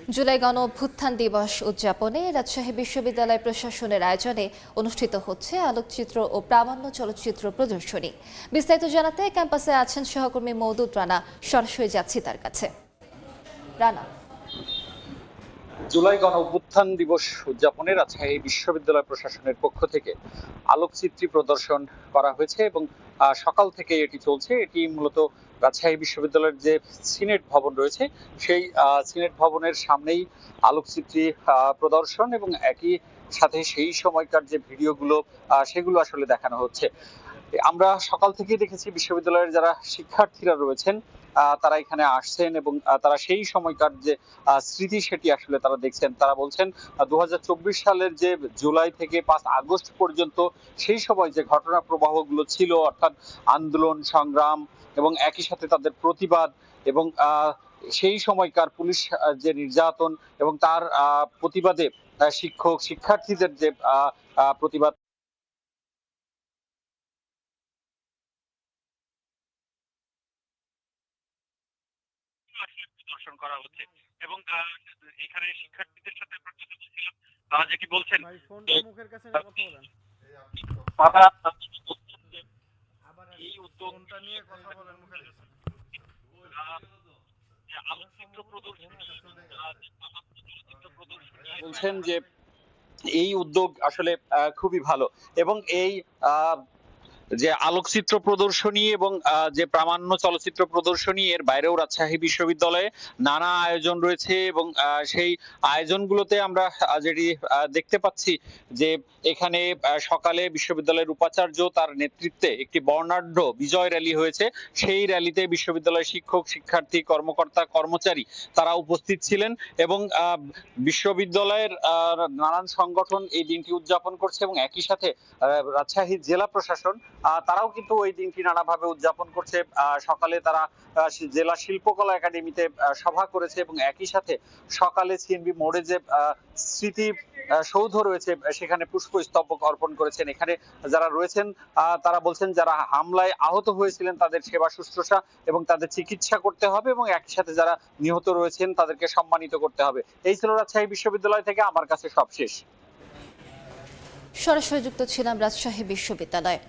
জুলাই গণ অভ্যুত্থান দিবস উদযাপনে রাজশাহী বিশ্ববিদ্যালয় প্রশাসনের আয়োজনে অনুষ্ঠিত হচ্ছে আলোকচিত্র ও প্রামাণ্য চলচ্চিত্র প্রদর্শনী। বিস্তারিত জানাতে ক্যাম্পাসে আছেন সহকর্মী মওদুদ রানা। সরাসরি যাচ্ছি তার কাছে। রানা, জুলাই গণ অভ্যুত্থান দিবস উদযাপনে রাজশাহী বিশ্ববিদ্যালয় প্রশাসনের পক্ষ থেকে আলোকচিত্রী প্রদর্শন করা হয়েছে এবং সকাল থেকে এটি চলছে। এটি মূলত রাজশাহী বিশ্ববিদ্যালয়ের যে সিনেট ভবন রয়েছে সেই সিনেট ভবনের সামনেই আলোকচিত্রী প্রদর্শন এবং একই সাথে সেই সময়কার যে ভিডিওগুলো সেগুলো আসলে দেখানো হচ্ছে। আমরা সকাল থেকেই দেখেছি বিশ্ববিদ্যালয়ের যারা শিক্ষার্থীরা রয়েছেন তারা এখানে আসছেন এবং তারা সেই সময়কার যে স্মৃতি সেটি আসলে তারা দেখছেন। তারা বলছেন 2024 সালের যে জুলাই থেকে 5 আগস্ট পর্যন্ত সেই সময় যে ঘটনা প্রবাহগুলো ছিল, অর্থাৎ আন্দোলন সংগ্রাম এবং একই সাথে তাদের প্রতিবাদ এবং সেই সময়কার পুলিশ যে নির্যাতন এবং তার প্রতিবাদে শিক্ষক শিক্ষার্থীদের যে প্রতিবাদ প্রদর্শন করা হচ্ছে এবং এখানে শিক্ষার্থীদের সাথে আমরা কথা বলছিলাম, তারা যেটি বলছেন মুখের কাছে কথা বলেন, তারা এই উদ্যোগটা নিয়ে কথা বলেন মুখের কাছে আলোকচিত্র প্রদর্শনী বলছেন যে এই উদ্যোগ আসলে খুবই ভালো এবং এই যে আলোকচিত্র প্রদর্শনী এবং যে প্রামাণ্য চলচ্চিত্র প্রদর্শনী এর বাইরেও রাজশাহী বিশ্ববিদ্যালয়ে নানা আয়োজন রয়েছে এবং সেই আয়োজনগুলোতে আমরা যেটি দেখতে পাচ্ছি যে এখানে সকালে বিশ্ববিদ্যালয়ের উপাচার্য তার নেতৃত্বে একটি বর্ণাঢ্য বিজয় র্যালি হয়েছে। সেই র্যালিতে বিশ্ববিদ্যালয়ের শিক্ষক শিক্ষার্থী কর্মকর্তা কর্মচারী তারা উপস্থিত ছিলেন এবং বিশ্ববিদ্যালয়ের নানান সংগঠন এই দিনটি উদযাপন করছে এবং একই সাথে রাজশাহী জেলা প্রশাসন তারাও কিন্তু ওই দিনটি নানাভাবে উদযাপন করছে। সকালে তারা জেলা শিল্পকলা একাডেমিতে সভা করেছে এবং একই সাথে সকালে সিএনবি মোড়ে যে স্মৃতি সৌধ রয়েছে সেখানে পুষ্পস্তবক অর্পণ করেছেন। এখানে যারা রয়েছেন তারা বলছেন যারা হামলায় আহত হয়েছিলেন তাদের সেবা শুশ্রূষা এবং তাদের চিকিৎসা করতে হবে এবং একই সাথে যারা নিহত রয়েছেন তাদেরকে সম্মানিত করতে হবে। এই ছিল রাজশাহী বিশ্ববিদ্যালয় থেকে আমার কাছে সব শেষ। সরাসরি যুক্ত ছিলাম রাজশাহী বিশ্ববিদ্যালয়।